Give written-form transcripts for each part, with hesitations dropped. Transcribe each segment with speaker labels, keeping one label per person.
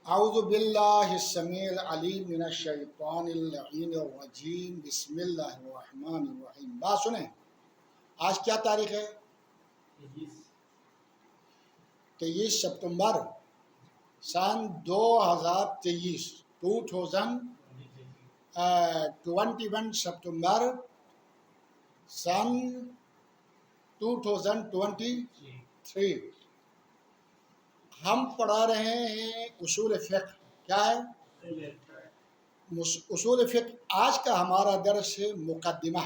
Speaker 1: اعوذ باللہ السمیع العلیم من الشیطان اللعین الرجیم بسم اللہ الرحمن الرحیم۔ بات سنیں، آج کیا تاریخ ہے؟ 23 ستمبر سن 2023 21 ستمبر سن 2023 ہم پڑھا رہے ہیں اصول فقہ۔ کیا ہے؟ اصول فقہ۔ آج کا ہمارا درس ہے مقدمہ۔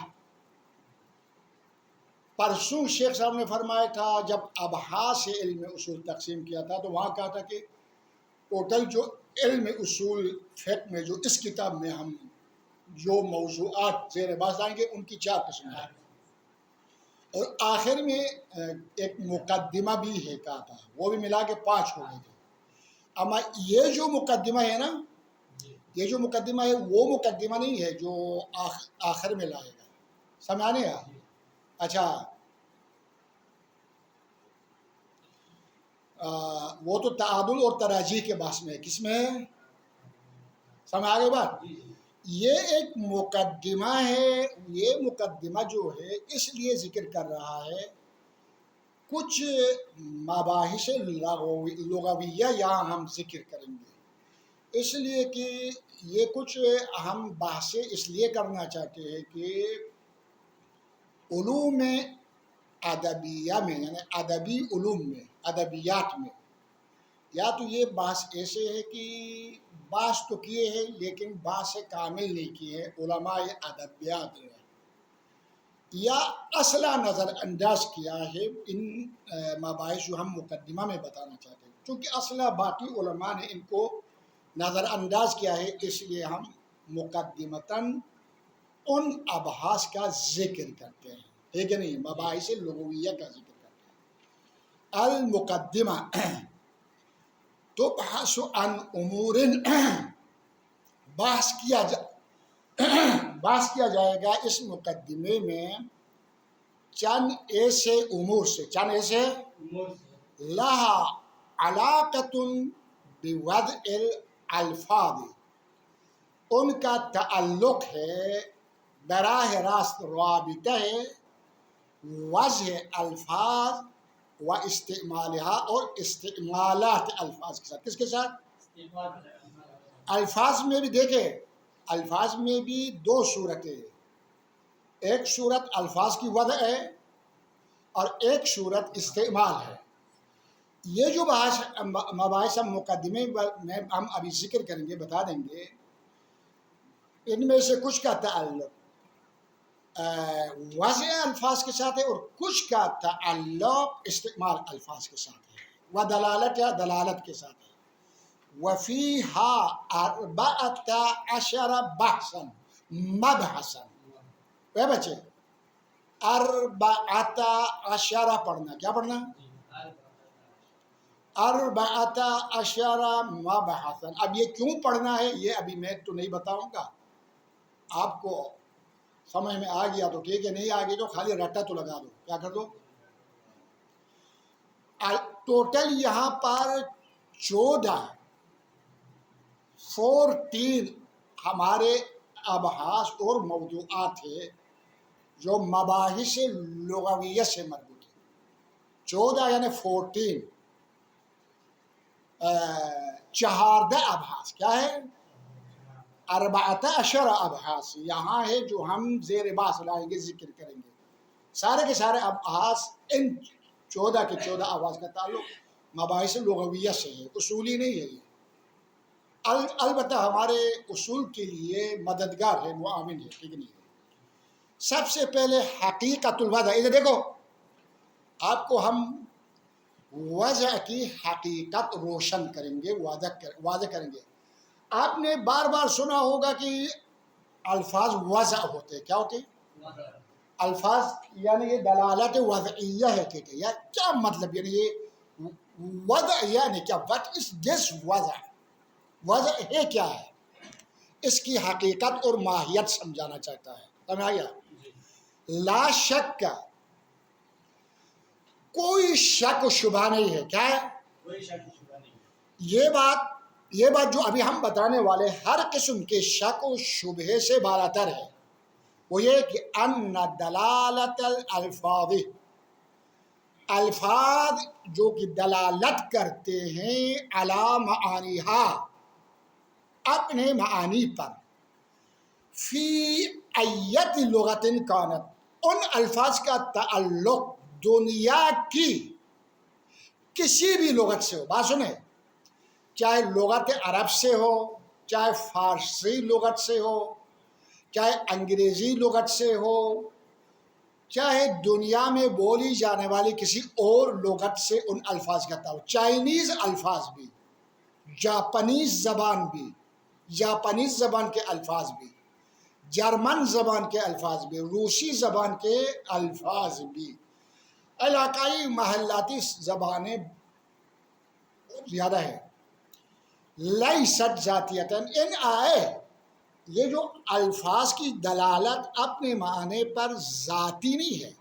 Speaker 1: پرسوں شیخ صاحب نے فرمایا تھا جب ابحاث علم اصول تقسیم کیا تھا تو وہاں کہا تھا کہ ٹوٹل جو علم اصول فقہ میں جو اس کتاب میں ہم جو موضوعات زیر بحث لائیں گے ان کی 4 قسمیں ہیں، اور آخر میں ایک مقدمہ بھی ہے کہا تھا، وہ بھی ملا کے 5 ہو گئے تھے۔ اما یہ جو مقدمہ ہے نا، یہ جو مقدمہ ہے وہ مقدمہ نہیں ہے جو آخر میں لائے گا، سمجھ آنے گا؟ اچھا، وہ تو تعادل اور تراجیح کے بحث میں ہے۔ کس میں ہے؟ سمجھ آگے بات؟ یہ ایک مقدمہ ہے۔ یہ مقدمہ جو ہے اس لیے ذکر کر رہا ہے، کچھ مباحث لغویہ یہاں ہم ذکر کریں گے، اس لیے کہ یہ کچھ ہم بحثیں اس لیے کرنا چاہتے ہیں کہ علوم ادبیہ میں، یعنی ادبی علوم میں، ادبیات میں، یا تو یہ بحث ایسے ہے کہ بحث تو کیے ہیں لیکن بحث کامل نہیں کیے ہیں علماء ادبیات نے، یا اصلا نظر انداز کیا ہے ان مباحث جو ہم مقدمہ میں بتانا چاہتے ہیں، چونکہ اصلا باقی علماء نے ان کو نظر انداز کیا ہے، اس لیے ہم مقدمتاً ان ابحاث کا ذکر کرتے ہیں، ٹھیک ہے نہیں؟ مباحث لغویہ کا ذکر کرتے ہیں۔ المقدمہ تبحث عن امور، بحث کیا جائے گا اس مقدمے میں چند ایسے امور سے، لہا علاقۃ بوضع الالفاظ، ان کا تعلق ہے، براہ راست رابطہ ہے وضع الفاظ و استعمالها اور استعمالات الفاظ کے ساتھ۔ کس کے ساتھ؟ الفاظ میں بھی دیکھیں، الفاظ میں بھی 2 صورتیں، ایک صورت الفاظ کی وضع ہے اور ایک صورت استعمال ہے۔ یہ جو مباحث ہم مقدمے میں ہم ابھی ذکر کریں گے، بتا دیں گے، ان میں سے کچھ کا تعلق وضع الفاظ کے ساتھ ہے اور کچھ کا تعلق استعمال الفاظ کے ساتھ ہے، و دلالت یا دلالت کے ساتھ ہے۔ وفیہا 14 بحثا مبحثا، اے بچے 14 پڑھنا، کیا پڑھنا؟ 14 مبحثا۔ اب یہ کیوں پڑھنا ہے یہ ابھی میں تو نہیں بتاؤں گا، آپ کو سمجھ میں آ گیا تو ٹھیک ہے، نہیں آ گیا تو خالی رٹا تو لگا دو، کیا کر دو؟ ٹوٹل یہاں پر 14 ہمارے ابحاث اور موضوعات ہیں جو مباحث لغویہ سے مربوط ہیں۔ 14 یعنی 14، 14 ابحاث، کیا ہے؟ 14 ابحاث یہاں ہے جو ہم زیر بحث لائیں گے، ذکر کریں گے۔ سارے کے سارے ابحاث ان 14 کے 14 ابحاث کا تعلق مباحث لغویہ سے ہے، اصولی نہیں ہے یہ، البتہ ہمارے اصول کے لیے مددگار ہے، معاون ہے، ٹھیک نہیں ہے۔ سب سے پہلے حقیقت الوضع، ادھر دیکھو، آپ کو ہم وضع کی حقیقت روشن کریں گے، واضح کریں گے۔ آپ نے بار بار سنا ہوگا کہ الفاظ وضع ہوتے، کیا ہوتے؟ الفاظ یعنی یہ دلالت وضعیہ ہے، ٹھیک ہے؟ یا کیا مطلب، یعنی یہ وضع یعنی کیا؟ what is this وضع؟ وضع ہے کیا ہے؟ اس کی حقیقت اور ماہیت سمجھانا چاہتا ہے، سمجھ آیا؟ لا شک کا، کوئی شک و شبہ نہیں ہے، کیا ہے؟ یہ بات یہ بات جو ابھی ہم بتانے والے ہر قسم کے شک و شبہے سے بالاتر ہے، وہ یہ کہ ان دلالت الالفاظ، الفاظ جو کہ دلالت کرتے ہیں علی معانیہا، اپنے معانی پر، فی ایت لغت کانت، ان الفاظ کا تعلق دنیا کی کسی بھی لغت سے ہو، بات سنیں، چاہے لغت عرب سے ہو، چاہے فارسی لغت سے ہو، چاہے انگریزی لغت سے ہو، چاہے دنیا میں بولی جانے والی کسی اور لغت سے ان الفاظ کا تعلق، چائنیز الفاظ بھی، جاپانیز زبان بھی، جاپانیز زبان کے الفاظ بھی، جرمن زبان کے الفاظ بھی، روسی زبان کے الفاظ بھی، علاقائی محلاتی زبانیں بہت زیادہ ہیں، لیست ذاتیتاً، ان آئے یہ جو الفاظ کی دلالت اپنے معنی پر ذاتی نہیں ہے۔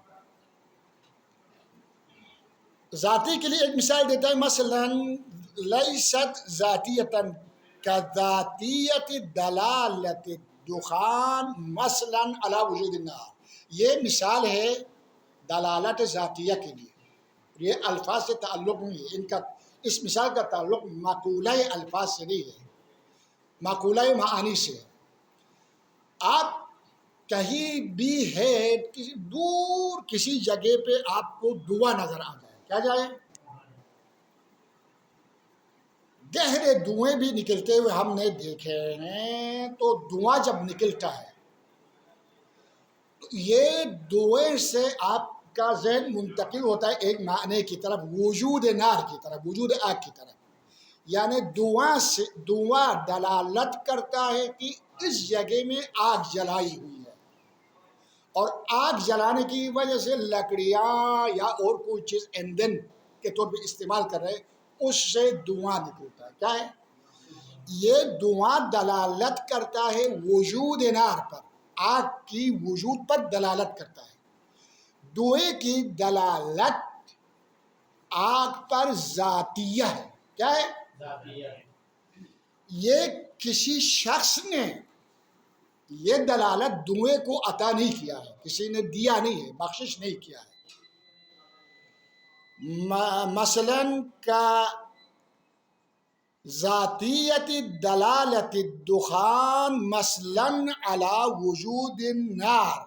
Speaker 1: ذاتی کے لیے ایک مثال دیتا ہے، مثلا لیست ذاتیتاً کذاتیت دلالت الدخان مثلا علی وجود النار، یہ مثال ہے دلالت ذاتیہ کے لیے، یہ الفاظ سے تعلق نہیں ہے، ان کا اس مثال کا تعلق مقولہ الفاظ سے نہیں ہے، مقولہ معانی سے ہے۔ آپ کہیں بھی ہے دور کسی جگہ پہ آپ کو دھواں نظر آ جائے، کیا جائے؟ گہرے دھوئیں بھی نکلتے ہوئے ہم نے دیکھے ہیں، تو دھواں جب نکلتا ہے تو یہ دھوئیں سے آپ کا ذہن منتقل ہوتا ہے ایک معنی کی طرف، وجود نار کی طرف، وجود آگ کی طرف، یعنی دھواں دلالت کرتا ہے کہ اس جگہ میں آگ جلائی ہوئی ہے، اور آگ جلانے کی وجہ سے لکڑیاں یا اور کوئی چیز ایندھن کے طور پہ استعمال کر رہے، اس سے دھواں نکلتا ہے، کیا ہے؟ یہ دھواں دلالت کرتا ہے وجود نار پر، آگ کی وجود پر دلالت کرتا ہے۔ دھوئیں کی دلالت آگ پر ذاتیہ ہے، کیا ہے؟ ذاتیہ۔ یہ کسی شخص نے یہ دلالت دھوئیں کو عطا نہیں کیا ہے، کسی نے دیا نہیں ہے، بخشش نہیں کیا ہے۔ مثلاً کا ذاتیت دلالت الدخان مثلاً علی وجود النار،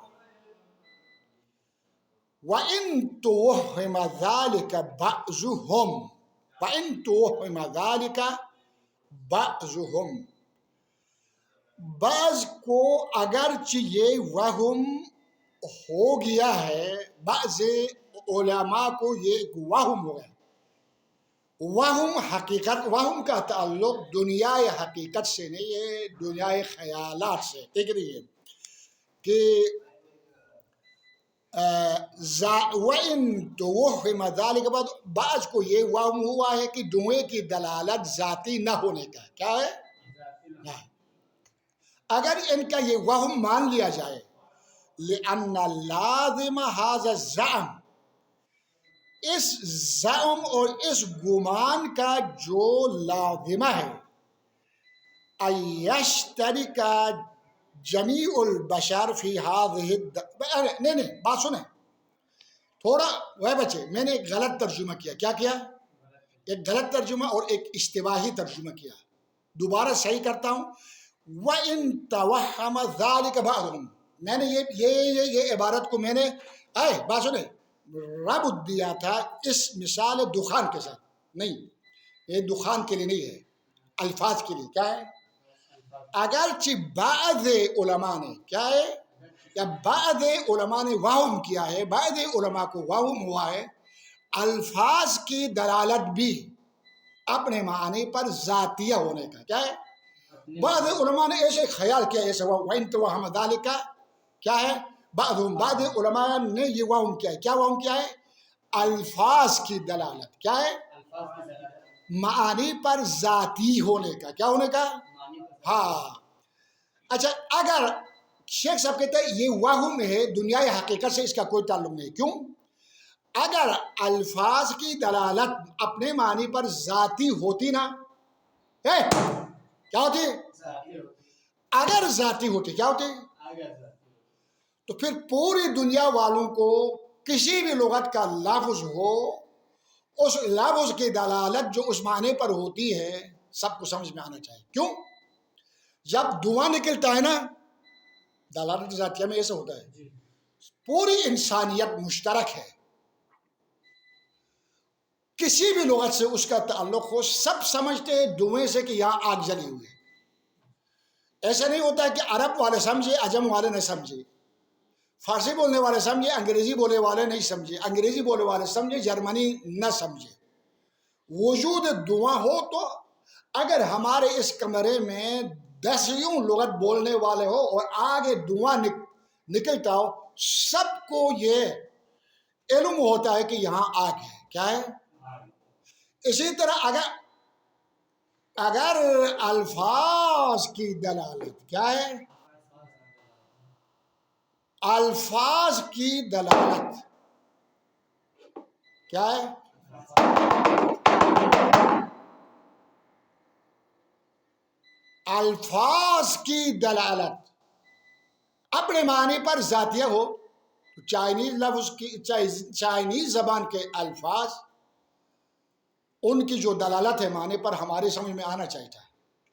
Speaker 1: وَإِن تُوَهِّمَ ذَلِكَ بَعْضُهُمْ، وَإِن تُوَهِّمَ ذَلِكَ بَعْضُهُمْ، بعض کو اگرچہ یہ وہم ہو گیا ہے، بعض علماء کو یہ ایک وہم ہو گیا، وہم حقیقت، وہم کا تعلق دنیا حقیقت سے نہیں ہے، دنیا خیالات سے، ٹھیک نہیں ہے کہ وَإِن تُوَهِّمَ ذَلِكَ، بعض کو یہ وہم ہوا ہے کہ دھوئیں کی دلالت ذاتی نہ ہونے کا، کیا ہے؟ نہ، اگر ان کا یہ وہم مان لیا جائے، لِأَنَّ لَازِمَ هَذَا الزَّعْمِ، اس زعم اور اس گمان کا جو لازمہ ہے، أَن يَشْتَرِكَ جَمِيعُ الْبَشَرِ فِي هَذِهِ نہیں بات سنیں تھوڑا، وہ بچے میں نے ایک غلط ترجمہ کیا، کیا کیا؟ ایک غلط ترجمہ اور ایک اشتباہی ترجمہ کیا، دوبارہ صحیح کرتا ہوں۔ وَإِن تَوَهَّمَ ذَلِكَ بَعْضُهُمْ، میں نے یہ عبارت کو میں نے بات سنیں ربط دیا تھا اس مثال دخان کے ساتھ، نہیں، یہ دخان کے لیے نہیں ہے، الفاظ کے لیے، کیا ہے؟ اگرچہ بعض علماء نے، کیا ہے؟ یا بعض علماء نے وہم کیا ہے، بعض علماء کو وہم ہوا ہے الفاظ کی دلالت بھی اپنے معنی پر ذاتیہ ہونے کا، کیا ہے؟ بعض علماء نے ایسے خیال کیا، ایسے وَإِن تُوَهِّمَ ذَلِكَ، کیا ہے؟ بعض علماء نے یہ وہم کیا ہے، کیا وہم کیا ہے؟ الفاظ کی دلالت، کیا ہے؟ معانی پر ذاتی ہونے کا، کیا ہونے کا؟ ہاں، اچھا، اگر شیخ صاحب کہتے ہیں یہ وہم ہے، دنیا حقیقت سے اس کا کوئی تعلق نہیں، کیوں؟ اگر الفاظ کی دلالت اپنے معنی پر ذاتی ہوتی نا کیا ہوتی ہے؟ اگر ذاتی ہوتی کیا ہوتی ہے؟ تو پھر پوری دنیا والوں کو کسی بھی لغت کا لفظ ہو، اس لفظ کی دلالت جو اس معنی پر ہوتی ہے سب کو سمجھ میں آنا چاہیے. کیوں؟ جب دھواں نکلتا ہے نا، دلالت ذاتیہ میں ایسا ہوتا ہے. پوری انسانیت مشترک ہے، کسی بھی لغت سے اس کا تعلق ہو، سب سمجھتے ہیں دھوئیں سے کہ یہاں آگ جلی ہوئی ہے. ایسا نہیں ہوتا کہ عرب والے سمجھے عجم والے نہ سمجھے، فارسی بولنے والے سمجھے انگریزی بولنے والے نہیں سمجھے، انگریزی بولنے والے سمجھے جرمنی نہ سمجھے. وجود دعا ہو تو اگر ہمارے اس کمرے میں 10 لغت بولنے والے ہو اور آگے دعا نکلتا ہو، سب کو یہ علم ہوتا ہے کہ یہاں آگ ہے. کیا ہے؟ اسی طرح اگر الفاظ کی دلالت کیا ہے؟ الفاظ کی دلالت کیا ہے؟ الفاظ کی دلالت اپنے معنی پر ذاتیہ ہو تو چائنیز زبان کے الفاظ ان کی جو دلالت ہے معنی پر ہمارے سمجھ میں آنا چاہیے تھا،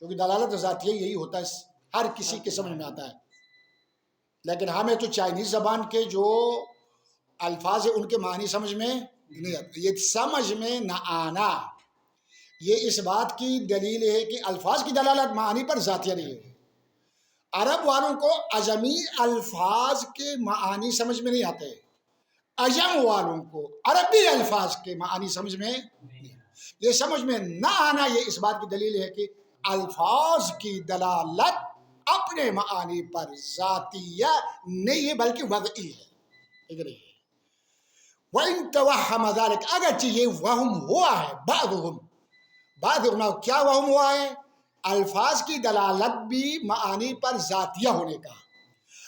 Speaker 1: کیونکہ دلالت ذاتیہ یہی ہوتا ہے، ہر کسی کے سمجھ میں آتا ہے. لیکن ہمیں تو چائنیز زبان کے جو الفاظ ہیں ان کے معنی سمجھ میں نہیں آتے. یہ سمجھ میں نہ آنا یہ اس بات کی دلیل ہے کہ الفاظ کی دلالت معنی پر ذاتیہ نہیں ہے. عرب والوں کو عجمی الفاظ کے معانی سمجھ میں نہیں آتے، عجم والوں کو عربی الفاظ کے معانی سمجھ میں نہیں. یہ سمجھ میں نہ آنا یہ اس بات کی دلیل ہے کہ الفاظ کی دلالت اپنے معانی پر ذاتیہ نہیں ہے بلکہ وضعی ہے. وَإِن تَوَحَّمَ ذَلِكَ اگرچہ یہ وہم ہوا ہے، بعض کیا وہم ہوا ہے؟ الفاظ کی دلالت بھی معانی پر ذاتیہ ہونے کا.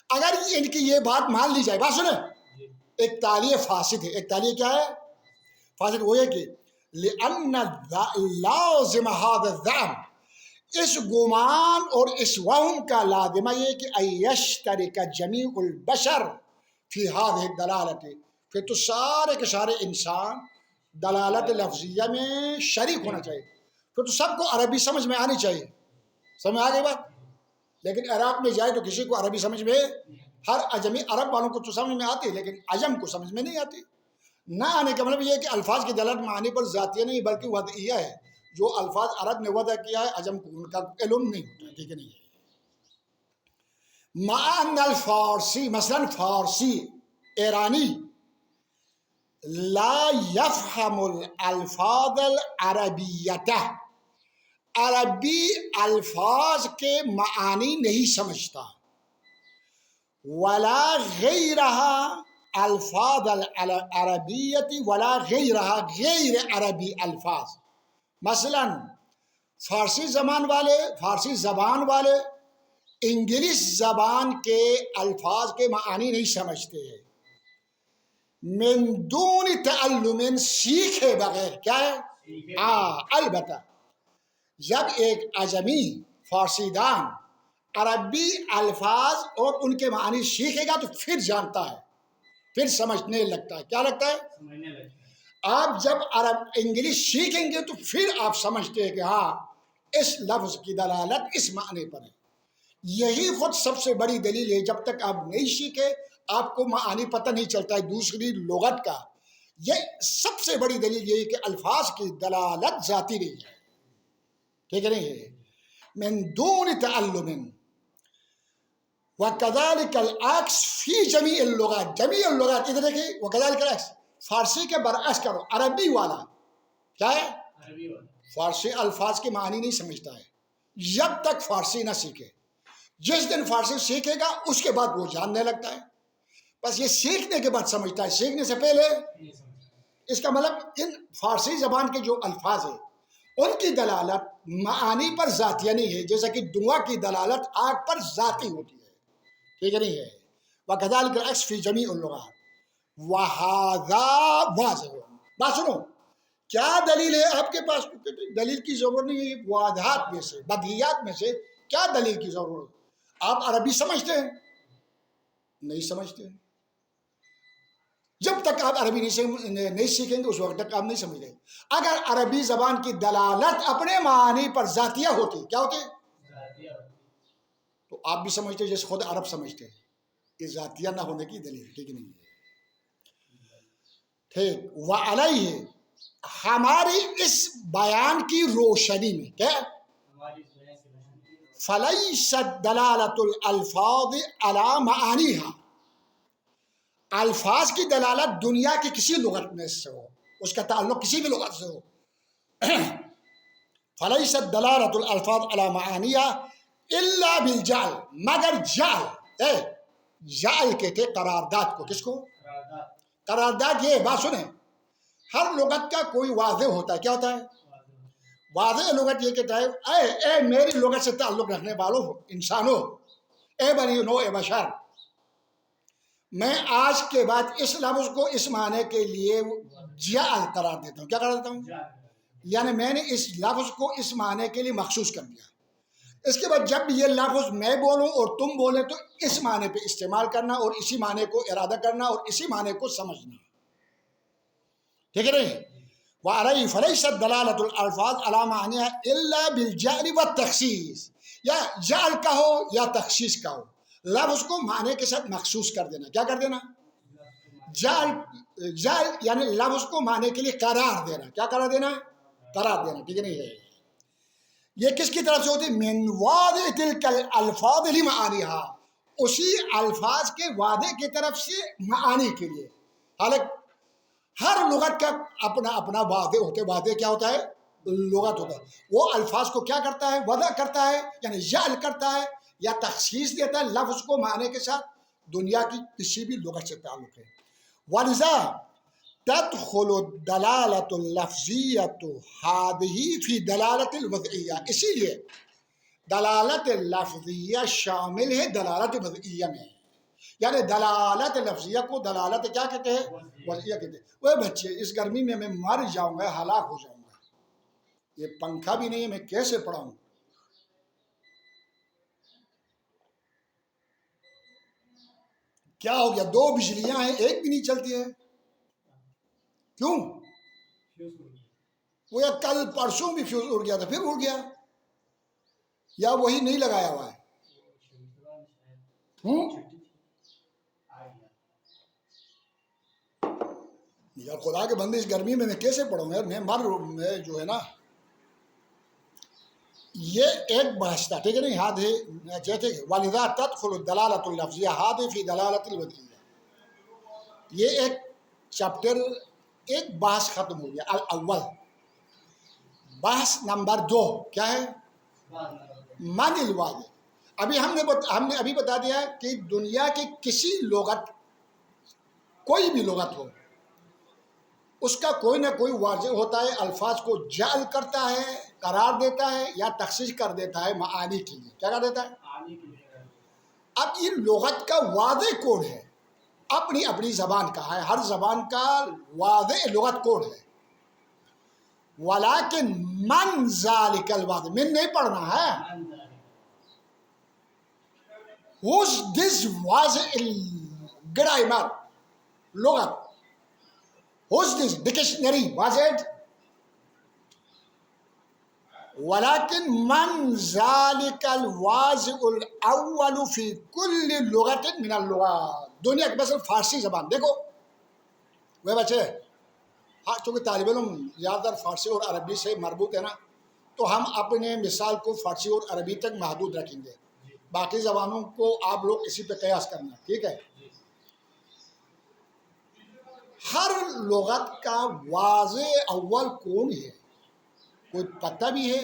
Speaker 1: اگر ان کی یہ بات مان لی جائے، بات سنیں، ایک تعلیہ فاسد ہے. ایک تعلیہ کیا ہے؟ فاسد وہ ہے کہ لِأَنَّ لَازِمَ هَذَا الزَّعْمِ اس گمان اور اس وہم کا لازمہ یہ کہ اَيَشْتَرِكَ جَمِيعُ الْبَشَرِ فِي هَذِهِ الدَّلَالَةِ پھر تو سارے کے سارے انسان دلالت لفظیہ میں شریک ہونا چاہیے. پھر تو سب کو عربی سمجھ میں آنی چاہیے. سمجھ آ گئی بات؟ لیکن عراق میں جائے تو کسی کو عربی سمجھ میں، ہر عجمی عرب والوں کو تو سمجھ میں آتی ہے لیکن عجم کو سمجھ میں نہیں آتی. نہ آنے کا مطلب یہ ہے کہ الفاظ کی دلالت معنی پر ذاتیہ نہیں بلکہ وضعیہ ہے. جو الفاظ عرب نے وضع کیا ہے عجم کو ان کا علم نہیں ہوتا. ٹھیک ہے؟ نہیں ہے. مع ان الفارسی مثلا فارسی ایرانی لا يفهم الالفاظ العربیت عربی الفاظ کے معانی نہیں سمجھتا، ولا غیرها الفاظ العربیت ولا غیرها غیر عربی الفاظ. مثلا فارسی زبان والے انگلش زبان کے الفاظ کے معانی نہیں سمجھتے ہیں، من دون تعلم سیکھے بغیر. کیا ہے؟ البتہ جب ایک عجمی فارسی دان عربی الفاظ اور ان کے معنی سیکھے گا تو پھر جانتا ہے، پھر سمجھنے لگتا ہے. کیا لگتا ہے؟ سمجھنے لگتا ہے. آپ جب انگلش سیکھیں گے تو پھر آپ سمجھتے ہیں کہ ہاں اس لفظ کی دلالت اس معنی پر ہے. یہی خود سب سے بڑی دلیل ہے. جب تک آپ نہیں سیکھے آپ کو معانی پتہ نہیں چلتا ہے دوسری لغت کا. یہ سب سے بڑی دلیل یہ ہے کہ الفاظ کی دلالت ذاتی نہیں ہے. ٹھیک ہے؟ نہیں ہے. من دون تعلم وَكَذَلِكَ الْعَكْسُ فِي جَمِيعِ اللغات. جمیع اللغات ادھر دیکھیں. وَكَذَلِكَ الْعَكْسُ فارسی کے برعکس کرو. عربی والا کیا ہے؟ عربی والا فارسی الفاظ کے معنی نہیں سمجھتا ہے جب تک فارسی نہ سیکھے. جس دن فارسی سیکھے گا اس کے بعد وہ جاننے لگتا ہے. بس یہ سیکھنے کے بعد سمجھتا ہے، سیکھنے سے پہلے. اس کا مطلب ان فارسی زبان کے جو الفاظ ہیں ان کی دلالت معانی پر ذاتیہ نہیں ہے، جیسا کہ دعا کی دلالت آگ پر ذاتی ہوتی ہے. ٹھیک ہے؟ نہیں ہے. وَكَذَلِكَ الْعَكْسُ فِي جَمِيعِ اللغات وَهَذَا وَاضِحٌ. بات سنو، کیا دلیل ہے آپ کے پاس؟ دلیل کی ضرورت نہیں ہے، واضحات میں سے، بدیہیات میں سے کیا دلیل کی ضرورت؟ آپ عربی سمجھتے ہیں؟ نہیں سمجھتے۔ جب تک آپ عربی نہیں سیکھیں گے اس وقت تک آپ نہیں سمجھ گے۔ اگر عربی زبان کی دلالت اپنے معنی پر ذاتیہ ہوتی، کیا ہوتی؟ تو آپ بھی سمجھتے جیسے خود عرب سمجھتے ہیں، یہ ذاتیہ نہ ہونے کی دلیل ٹھیک نہیں ہے۔ ٹھیک، وعلیہ، ہماری اس بیان کی روشنی میں کیا فلیست دلالت الالفاظ علی معانیہا، الفاظ کی دلالت دنیا کی کسی لغت میں سے ہو، اس کا تعلق کسی بھی لغت سے ہو، فلیست دلالت الالفاظ علی معانیہا الا بالجعل، مگر جعل، جعل کہتے قرارداد کو، کس کو؟ قرارداد۔ یہ بات سنیں، ہر لغت کا کوئی واضح ہوتا ہے، کیا ہوتا ہے؟ واضح لغت یہ کہتا ہے اے میری لغت سے تعلق رکھنے والوں انسانوں، اے بنی نوع بشر، میں آج کے بعد اس لفظ کو اس معنی کے لیے جعل قرار دیتا ہوں۔ کیا قرار دیتا ہوں؟ یعنی میں نے اس لفظ کو اس معنی کے لیے مخصوص کر دیا۔ اس کے بعد جب یہ لفظ میں بولوں اور تم بولیں تو اس معنی پہ استعمال کرنا اور اسی معنی کو ارادہ کرنا اور اسی معنی کو سمجھنا، ٹھیک ہے نہیں؟ وعلیہ فلیست دلالت الالفاظ علی معنیها الا بالجعل والتخصیص، یا جعل کا ہو یا تخصیص کا ہو، لفظ کو معنی کے ساتھ مخصوص کر دینا۔ کیا کر دینا؟ جعل یعنی لفظ کو معنی کے لیے قرار دینا۔ کیا قرار دینا؟ قرار دینا، ٹھیک ہے نہیں ہے؟ یہ کس کی طرف سے ہوتی؟ من واضح تلک الفاظ لمعانیہا، اسی الفاظ کے وعدے کی طرف سے معانی کے لیے۔ حالانکہ ہر لغت کا اپنا اپنا وعدے ہوتے، وعدے کیا ہوتا ہے؟ لغت ہوتا ہے، وہ الفاظ کو کیا کرتا ہے؟ وضع کرتا ہے، یعنی جعل کرتا ہے یا تخصیص دیتا ہے لفظ کو معنی کے ساتھ، دنیا کی کسی بھی لغت سے تعلق ہے۔ ولذا تدخل الدلالت اللفظیت ہذہ فی دلالت الوضعیہ، اسی لیے دلالت لفظیہ شامل ہے دلالت وضعیہ میں، یعنی دلالت لفظیہ کو دلالت کیا کہتے ہیں؟ وضعیہ کہتے ہیں۔ وہ بچے اس گرمی میں مر جاؤں گا، ہلاک ہو جاؤں گا، یہ پنکھا بھی نہیں ہے، میں کیسے پڑھاؤں؟ کیا ہو گیا؟ دو بجلیاں ہیں، ایک بھی نہیں چلتی ہے، کیوں؟ وہ یا کل پرسوں بھی فیوز اڑ گیا تھا، پھر اڑ گیا، یا وہی نہیں لگایا ہوا ہے؟ یا خدا کے بندے اس گرمی میں کیسے پڑھوں گا؟ میں جو ہے نا، یہ ایک بحث تھا، ٹھیک ہے نہیں؟ ہاتھ ہے جیسے والدہ تدخل الدلالت اللفظیہ ہاتھ فی دلالت الوضعیہ، یہ ایک چیپٹر، ایک بحث ختم ہو گیا، الاول۔ بحث نمبر 2 کیا ہے؟ من الواضح۔ ابھی ہم نے ابھی بتا دیا کہ دنیا کی کسی لغت، کوئی بھی لغت ہو، اس کا کوئی نہ کوئی واضح ہوتا ہے، الفاظ کو جعل کرتا ہے، قرار دیتا ہے یا تخصیص کر دیتا ہے معانی کے لیے۔ کیا کر دیتا ہے؟ اب یہ لغت کا واضح کوڈ ہے، اپنی اپنی زبان کا ہے، ہر زبان کا واضح لغت کوڈ ہے۔ ولیکن من ذالک الواضح، من نہیں پڑھنا ہے، who's this واضح گرامر لغت، who's this ڈکشنری واضح، ولیکن من ذالک الواضح الاول فی کل لغت من اللغات، دنیا کی مثلا فارسی زبان دیکھو، وہ بچے ہاں چونکہ طالب علم زیادہ تر فارسی اور عربی سے مربوط ہے نا، تو ہم اپنے مثال کو فارسی اور عربی تک محدود رکھیں گے، باقی زبانوں کو آپ لوگ اسی پہ قیاس کرنا، ٹھیک ہے؟ ہر لغت کا واضح اول کون ہے؟ کوئی پتہ بھی ہے؟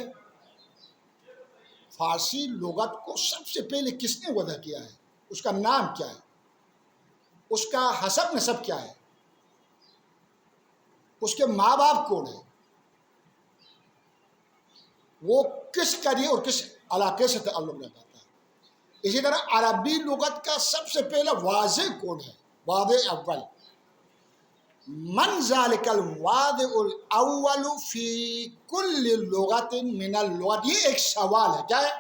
Speaker 1: فارسی لغت کو سب سے پہلے کس نے وضع کیا ہے؟ اس کا نام کیا ہے؟ اس کا حسب نسب کیا ہے؟ اس کے ماں باپ کون ہے؟ وہ کس قریے اور کس علاقے سے تعلق رکھتا ہے؟ اسی طرح عربی لغت کا سب سے پہلا واضح کون ہے؟ واضح اول من ذالک الواضع الاول فی کل لغت من اللغات. یہ ایک سوال ہے. کیا ہے؟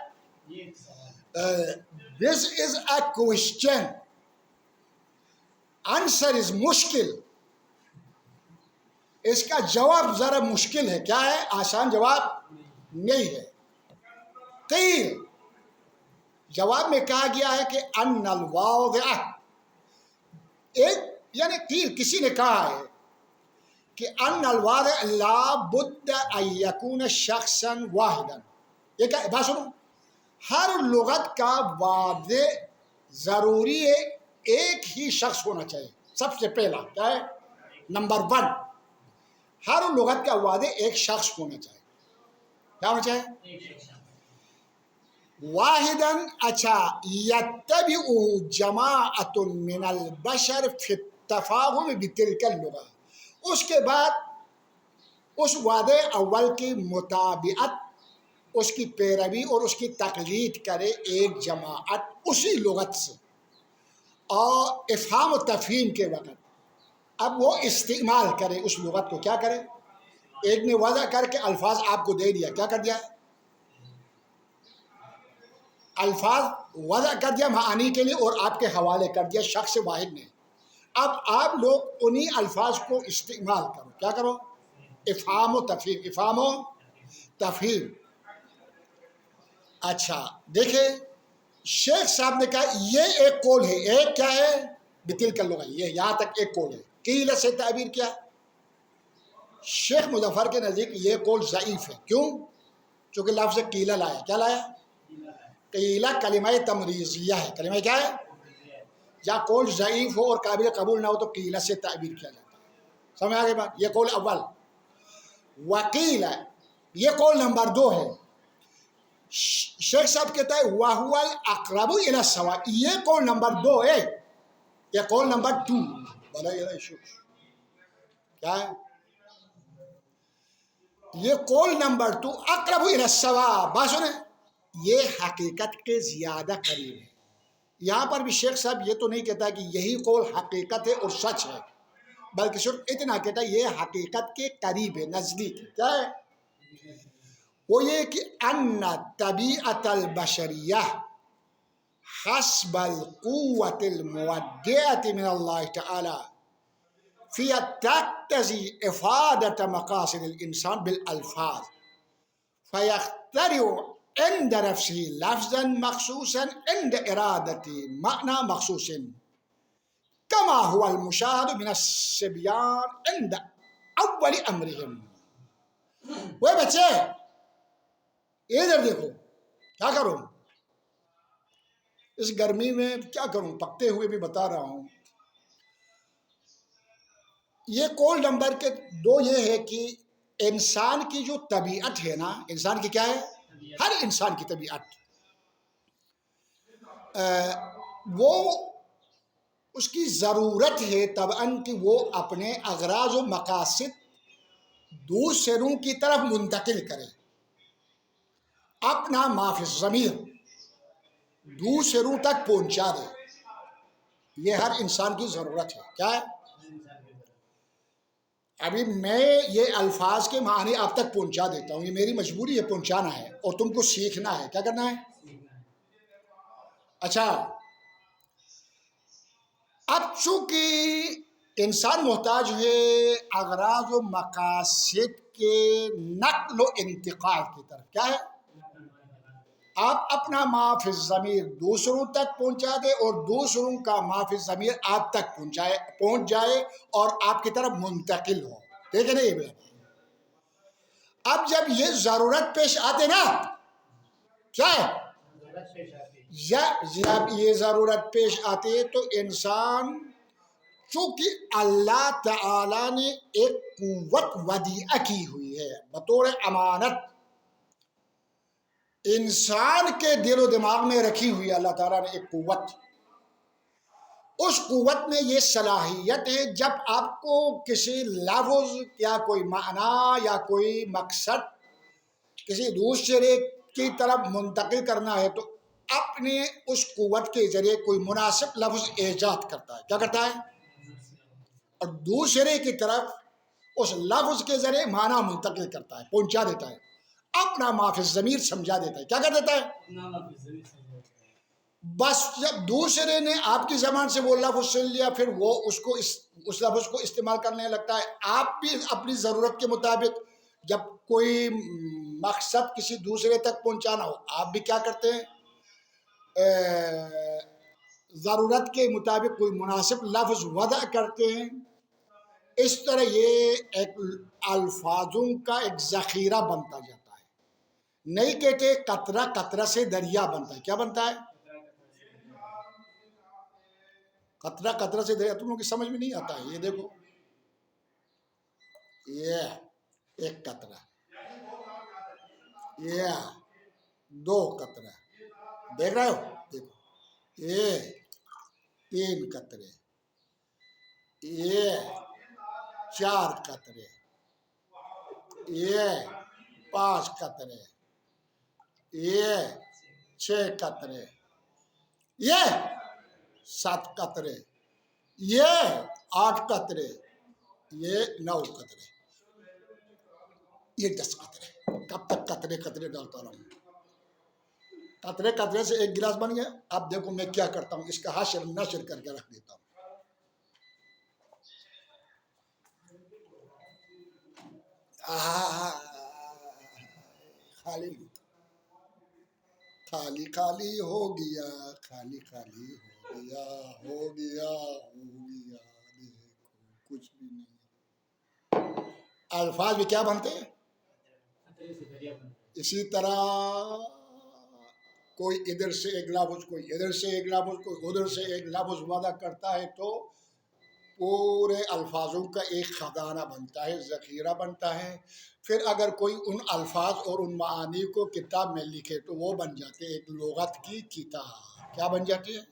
Speaker 1: دس از اے کوشچن. آنسر از مشکل. اس کا جواب ذرا مشکل ہے. کیا ہے؟ آسان جواب نہیں ہے. قیل، جواب میں کہا گیا ہے کہ ان الواضع، ایک یعنی قیل کسی نے کہا ہے کہ ان الواضع لا بد ان یکون شخصا واحدا. یہ کیا بات سنو، ہر لغت کا واضع ضروری ہے ایک ہی شخص ہونا چاہیے. سب سے پہلا کیا ہے؟ نمبر 1، ہر لغت کا واضع ایک شخص ہونا چاہیے. کیا ہونا چاہیے؟ واحداً. اچھا، یتبع جماعت من البشر فی التفاہم بتلک اللغہ. اس کے بعد اس واضع اول کی مطابقت، اس کی پیروی اور اس کی تقلید کرے ایک جماعت اسی لغت سے، اور افہام و تفہیم کے وقت اب وہ استعمال کرے اس لغت کو. کیا کرے؟ ایک نے وضع کر کے الفاظ آپ کو دے دیا. کیا کر دیا؟ الفاظ وضع کر دیا معانی کے لیے اور آپ کے حوالے کر دیا شخص واحد نے. اب آپ لوگ انہی الفاظ کو استعمال کرو. کیا کرو؟ افہام و تفہیم. افہام و تفہیم. اچھا دیکھیں، شیخ صاحب نے کہا یہ ایک قول ہے. ایک کیا ہے؟ بتلک اللغہ. یہ یہاں تک ایک قول ہے. قیل سے تعبیر کیا؟ شیخ مظفر کے نزدیک یہ قول ضعیف ہے. کیوں؟ چونکہ لفظ قیلہ لایا. کیا لایا؟ قیلہ کلمہ تمریضیہ ہے. کلمہ کیا ہے؟ یا قول ضعیف ہو اور قابل قبول نہ ہو تو قیلہ سے تعبیر کیا جاتا ہے. سمجھ آگے بات؟ یہ قول اول. وقیل، یہ قول نمبر 2 ہے. شیخ صاحب کہتا ہے وَهُوَ الْأَقْرَبُ إِلَى الصَّوَابِ. یہ قول نمبر 2 ہے. یہ قول نمبر 2. کیا ہے؟ یہ قول نمبر 2 اقرب الی الصواب. بات سنیں، یہ حقیقت کے زیادہ قریب ہے. یہاں پر بھی شیخ صاحب یہ تو نہیں کہتا کہ یہی قول حقیقت ہے اور سچ ہے، بلکہ صرف اتنا کہتا ہے یہ حقیقت کے قریب ہے، نزدیک ہے. کیا ہے وہ؟ یہ کہ ان طبیعت البشریہ حسب القوت المودعۃ من اللہ تعالی فی تقتضی افادۃ مقاصد الانسان بالالفاظ فیخترع عند نفسه لفظا مخصوصا عند ارادت معنی مخصوص کما هو المشاہد من الصبیان عند اول امرهم. وہ بچے ادھر دیکھو. کیا کروں اس گرمی میں؟ کیا کروں؟ پکتے ہوئے بھی بتا رہا ہوں. یہ قول نمبر 2 یہ ہے کہ انسان کی جو طبیعت ہے نا، انسان کی کیا ہے؟ ہر انسان کی طبیعت وہ اس کی ضرورت ہے طبعاً کہ وہ اپنے اغراض و مقاصد دوسروں کی طرف منتقل کرے. اپنا ما فی الضمیر دوسروں تک پہنچا دے. یہ ہر انسان کی ضرورت ہے. کیا ہے؟ ابھی میں یہ الفاظ کے معنی آپ تک پہنچا دیتا ہوں، یہ میری مجبوری ہے پہنچانا ہے، اور تم کو سیکھنا ہے. کیا کرنا ہے؟ اچھا، اب چونکہ انسان محتاج ہے اغراض و مقاصد کے نقل و انتقال کی طرف. کیا ہے؟ آپ اپنا ما فی الضمیر دوسروں تک پہنچا دے اور دوسروں کا ما فی الضمیر آپ تک پہنچ جائے اور آپ کی طرف منتقل ہو. ٹھیک ہے نہیں؟ اب جب یہ ضرورت پیش آتے نا، کیا ہے؟ جب یہ ضرورت پیش آتی ہے تو انسان، چونکہ اللہ تعالی نے ایک قوت ودیعہ کی ہوئی ہے بطور امانت، انسان کے دل و دماغ میں رکھی ہوئی ہے اللہ تعالیٰ نے ایک قوت. اس قوت میں یہ صلاحیت ہے جب آپ کو کسی لفظ یا کوئی معنی یا کوئی مقصد کسی دوسرے کی طرف منتقل کرنا ہے تو اپنے اس قوت کے ذریعے کوئی مناسب لفظ ایجاد کرتا ہے. کیا کرتا ہے؟ اور دوسرے کی طرف اس لفظ کے ذریعے معنی منتقل کرتا ہے، پہنچا دیتا ہے، اپنا ما فی الضمیر سمجھا دیتا ہے۔ کیا کر دیتا ہے؟ بس جب دوسرے نے آپ کی زبان سے وہ لفظ سن لیا، پھر وہ اس لفظ کو استعمال کرنے لگتا ہے۔ آپ بھی اپنی ضرورت کے مطابق جب کوئی مقصد کسی دوسرے تک پہنچانا ہو، آپ بھی کیا کرتے ہیں؟ ضرورت کے مطابق کوئی مناسب لفظ وضع کرتے ہیں۔ اس طرح یہ ایک الفاظوں کا ایک ذخیرہ بنتا جاتا ہے۔ نہیں کہتے قطرہ قطرہ سے دریا بنتا ہے۔ کیا بنتا ہے؟ قطرہ قطرہ سے دریا۔ تم لوگوں کی سمجھ میں نہیں آتا ہے۔ یہ دیکھو، یہ ایک قطرہ، یہ دو قطرہ، دیکھ رہے ہو؟ دیکھو، یہ تین قطرے، یہ چار قطرے، یہ پانچ قطرے، یہ چھ قطرے، یہ سات قطرے، یہ آٹھ قطرے، یہ 9 قطرے، یہ 10 قطرے۔ کب تک قطرے قطرے ڈالتا رہا ہوں؟ قطرے قطرے سے ایک گلاس بن گیا۔ اب دیکھو میں کیا کرتا ہوں، اس کا حشر نشر کر کے رکھ دیتا ہوں۔ خالی خالی خالی ہو گیا، خالی خالی ہو گیا، ہو گیا ہو گیا، دیکھو کچھ بھی نہیں۔ الفاظ بھی کیا بنتے ہیں؟ اسی طرح کوئی ادھر سے ایک لفظ، کوئی ادھر سے ایک لفظ، کوئی ادھر سے ایک لفظ وضع کرتا ہے تو پورے الفاظوں کا ایک خزانہ بنتا ہے، ذخیرہ بنتا ہے۔ پھر اگر کوئی ان الفاظ اور ان معانی کو کتاب میں لکھے تو وہ بن جاتے ایک لغت کی کتاب۔ کیا بن جاتی ہے؟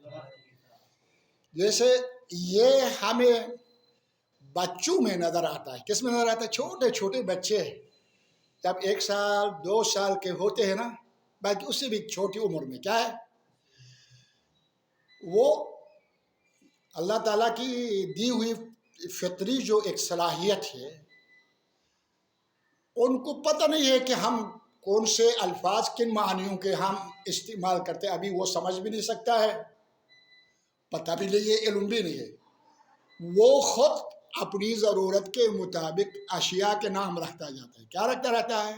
Speaker 1: جیسے یہ ہمیں بچوں میں نظر آتا ہے۔ کس میں نظر آتا ہے؟ چھوٹے چھوٹے بچے جب 1 سال 2 سال کے ہوتے ہیں نا، بلکہ اس سے بھی چھوٹی عمر میں کیا ہے، وہ اللہ تعالیٰ کی دی ہوئی فطری جو ایک صلاحیت ہے، ان کو پتہ نہیں ہے کہ ہم کون سے الفاظ کن معنیوں کے ہم استعمال کرتے ہیں۔ ابھی وہ سمجھ بھی نہیں سکتا ہے، پتہ بھی نہیں ہے، علم بھی نہیں ہے۔ وہ خود اپنی ضرورت کے مطابق اشیاء کے نام رکھتا جاتا ہے۔ کیا رکھتا رہتا ہے؟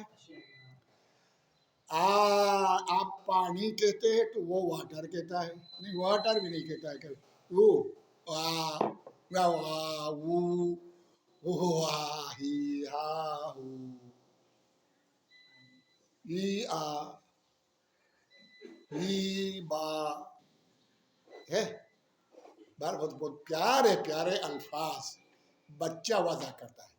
Speaker 1: آپ پانی کہتے ہیں تو وہ واٹر کہتا ہے، نہیں واٹر بھی نہیں کہتا ہے کہ بہت پیارے پیارے الفاظ بچہ وضع کرتا ہے۔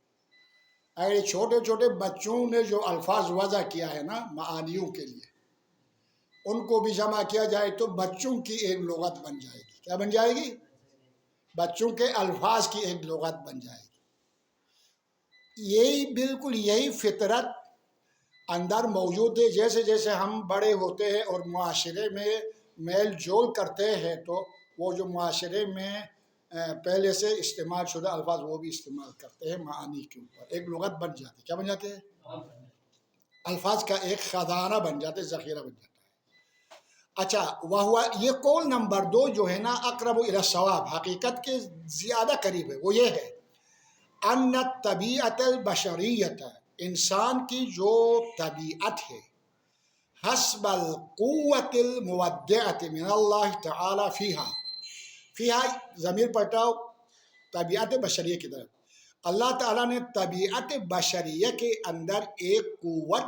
Speaker 1: اگر چھوٹے چھوٹے بچوں نے جو الفاظ وضع کیا ہے نا معانیوں کے لیے، ان کو بھی جمع کیا جائے تو بچوں کی ایک لغت بن جائے گی۔ کیا بن جائے گی؟ بچوں کے الفاظ کی ایک لغت بن جائے گی۔ یہی بالکل یہی فطرت اندر موجود ہے۔ جیسے جیسے ہم بڑے ہوتے ہیں اور معاشرے میں میل جول کرتے ہیں تو وہ جو معاشرے میں پہلے سے استعمال شدہ الفاظ وہ بھی استعمال کرتے ہیں معانی کے اوپر، ایک لغت بن جاتی ہے۔ کیا بن جاتے ہیں؟ الفاظ کا ایک خزانہ بن جاتے ہیں، ذخیرہ بن جاتا ہے۔ اچھا، وہ یہ قول نمبر 2 جو ہے نا اقرب الی الصواب، حقیقت کے زیادہ قریب ہے، وہ یہ ہے ان طبیعت البشریت، انسان کی جو طبیعت ہے، حسب القوت المودعۃ من اللہ تعالی فیہا، فیہا ضمیر پلٹاؤ طبیعت بشریہ کی طرف۔ اللہ تعالیٰ نے طبیعت بشریہ کے اندر ایک قوت،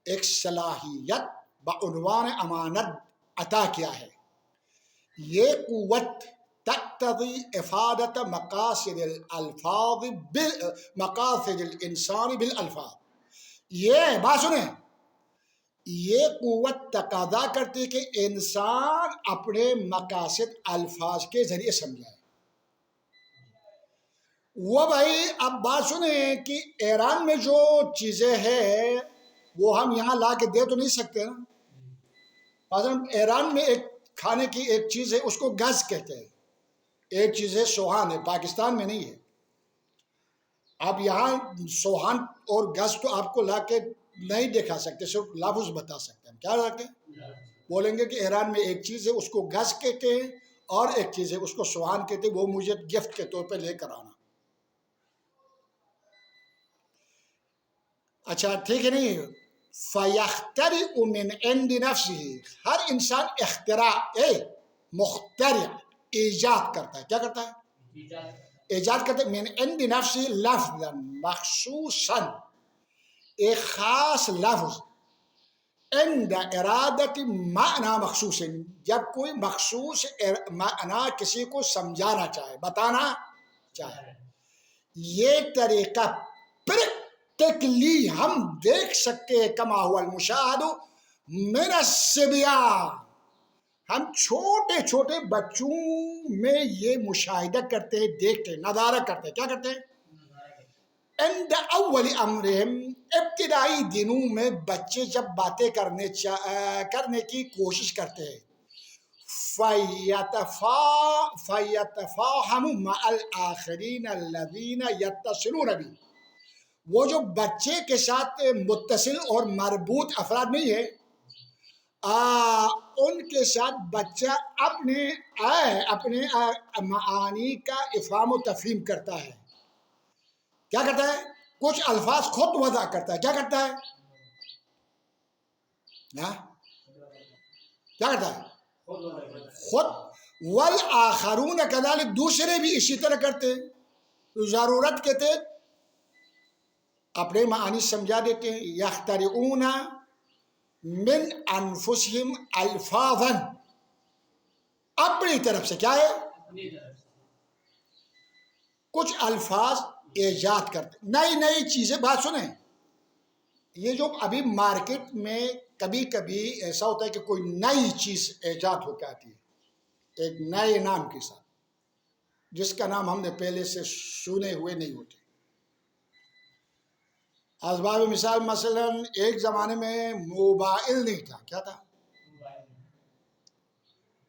Speaker 1: ایک صلاحیت بعنوان امانت عطا کیا ہے۔ یہ قوت تقتضی افادت مقاصد الالفاظ مقاصد الانسان بالالفاظ، یہ بات سنیں، یہ قوت تقاضا کرتی کہ انسان اپنے مقاصد الفاظ کے ذریعے سمجھائے۔ وہ بھائی اب بات سنیں کہ ایران میں جو چیزیں ہیں وہ ہم یہاں لا کے دے تو نہیں سکتے نا۔ مثلا ایران میں ایک کھانے کی ایک چیز ہے، اس کو گز کہتے ہیں، ایک چیز ہے سوہان ہے، پاکستان میں نہیں ہے۔ آپ یہاں سوہان اور گز تو آپ کو لا کے نہیں دکھا سکتے، صرف لفظ بتا سکتے ہیں. کیا رکھتے ہیں؟ بولیں گے کہ ایران میں ایک چیز ہے اس کو گز کہتے ہیں اور ایک چیز ہے اس کو سوہان کہتے ہیں، وہ مجھے گفٹ کے طور پہ لے کر آنا. اچھا ٹھیک ہے نہیں. فَيَخْتَرِعُ مِنْ عِنْدِ نَفْسِهِ، ہر انسان اختراع مخترع ایجاد کرتا ہے. کیا کرتا ہے؟ ایجاد کرتا ہے. من عند نفسه لفظا مخصوصا، ایک خاص لفظ، عند ارادت معنی مخصوص، جب کوئی مخصوص معنی کسی کو سمجھانا چاہے، بتانا چاہے. یہ طریقہ پریکٹیکلی ہم دیکھ سکتے ہیں. کما هو المشاہد من الصبیان، ہم چھوٹے چھوٹے بچوں میں یہ مشاہدہ کرتے ہیں، دیکھتے ہیں، نظارہ کرتے ہیں. کیا کرتے ہیں؟ عند اول امرہم، ابتدائی دنوں میں بچے جب باتیں کرنے کی کوشش کرتے ہیں. فَيَتَفَاهَمُ مَعَ الْآخَرِينَ الَّذِينَ يَتَّصِلُونَ بِهِ، وہ جو بچے کے ساتھ متصل اور مربوط افراد نہیں ہے، ان کے ساتھ بچہ اپنے معانی کا افہام و تفہیم کرتا ہے. کیا کرتا ہے؟ کچھ الفاظ خود وضع کرتا ہے. کیا کرتا ہے؟ کیا کرتا ہے؟ خود. والآخرون کذالک، دوسرے بھی اسی طرح کرتے ہیں. تو ضرورت کے تھے اپنے معانی سمجھا دیتے ہیں. یخترعون من انفسہم الفاظا، اپنی طرف سے. کیا ہے؟ کچھ الفاظ ایجاد کرتے، نئی نئی چیزیں. بات سنیں، یہ جو ابھی مارکیٹ میں کبھی کبھی ایسا ہوتا ہے کہ کوئی نئی چیز ایجاد ہو کے آتی ہے ایک نئے نام کے ساتھ، جس کا نام ہم نے پہلے سے سنے ہوئے نہیں ہوتے. اسباب مثال، مثلا ایک زمانے میں موبائل نہیں تھا. کیا تھا؟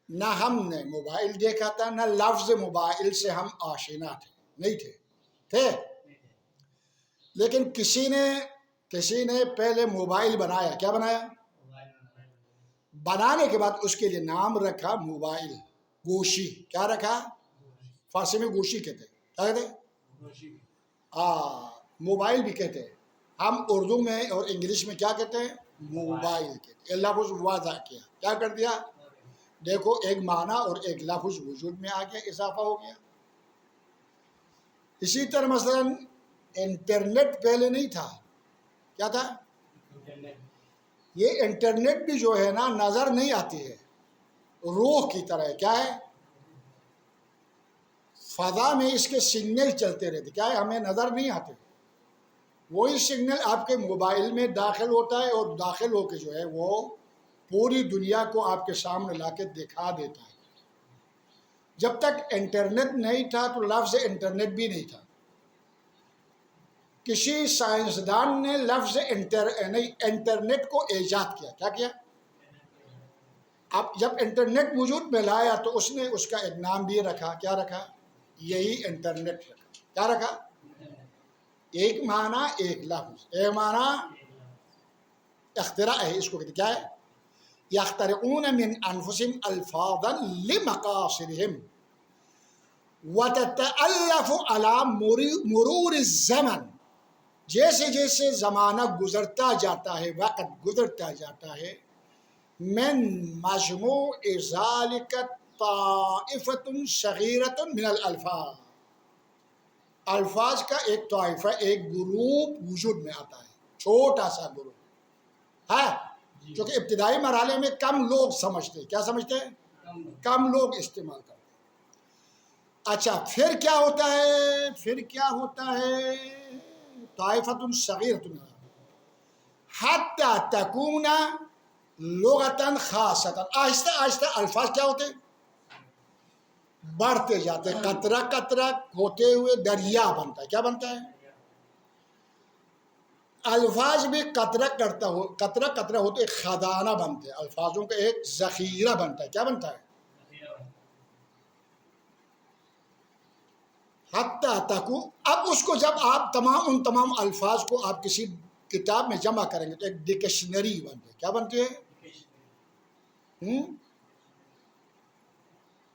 Speaker 1: نہ ہم نے موبائل دیکھا تھا، نہ لفظ موبائل سے ہم آشنا تھے، نہیں تھے. لیکن کسی نے پہلے موبائل بنایا. کیا بنایا؟ بنانے کے بعد اس کے لیے نام رکھا موبائل، گوشی. کیا رکھا؟ فارسی میں گوشی کہتے ہیں. کیا کہتے ہیں؟ موبائل بھی کہتے ہیں. ہم اردو میں اور انگلش میں کیا کہتے ہیں؟ موبائل کہتے ہیں. یہ لفظ واضح کیا. کیا کر دیا؟ دیکھو ایک معنی اور ایک لفظ وجود میں آ گیا، اضافہ ہو گیا. اسی طرح مثلا انٹرنیٹ پہلے نہیں تھا. کیا تھا؟ یہ انٹرنیٹ بھی جو ہے نا نظر نہیں آتی ہے، روح کی طرح ہے. کیا ہے؟ فضا میں اس کے سگنل چلتے رہتے. کیا ہے؟ ہمیں نظر نہیں آتے. وہی سگنل آپ کے موبائل میں داخل ہوتا ہے اور داخل ہو کے جو ہے وہ پوری دنیا کو آپ کے سامنے لا کے دکھا دیتا ہے. جب تک انٹرنیٹ نہیں تھا تو لفظ انٹرنیٹ بھی نہیں تھا. کسی سائنسدان نے لفظ انٹرنیٹ کو ایجاد کیا. کیا کیا؟ اب جب انٹرنیٹ وجود میں لایا تو اس نے اس کا ایک نام بھی رکھا. کیا رکھا؟ یہی انٹرنیٹ رکھا. کیا رکھا؟ ایک معنی ایک لفظ، ایک معنی اختراع ہے. اس کو کہتے کیا ہے؟ یخترعون من انفسہم الفاظا لمقاصدہم وتتألف على مرور الزمن، جیسے جیسے زمانہ گزرتا جاتا ہے، وقت گزرتا جاتا ہے، من مجموع ذالک طائفۃ صغیرۃ من الالفاظ، الفاظ کا ایک طائفہ، ایک گروپ وجود میں آتا ہے، چھوٹا سا گروپ ہے. کیونکہ ابتدائی مرحلے میں کم لوگ سمجھتے. کیا سمجھتے ہیں؟ کم لوگ استعمال کرتے. اچھا پھر کیا ہوتا ہے؟ پھر کیا ہوتا ہے؟ طائفۃ صغیرۃ حتی تکون لغۃ خاصۃ، آہستہ آہستہ الفاظ کیا ہوتے ہیں؟ بڑھتے جاتے. قطرہ قطرہ ہوتے ہوئے دریا بنتا ہے. کیا بنتا ہے؟ الفاظ بھی قطرہ قطرہ ہوتے ایک خزانہ بنتے ہیں، الفاظوں کا ایک ذخیرہ بنتا ہے. کیا بنتا ہے؟ حتیٰ تکو، اب اس کو جب آپ ان تمام الفاظ کو آپ کسی کتاب میں جمع کریں گے تو ایک ڈکشنری بنتی ہے. کیا بنتی ہے؟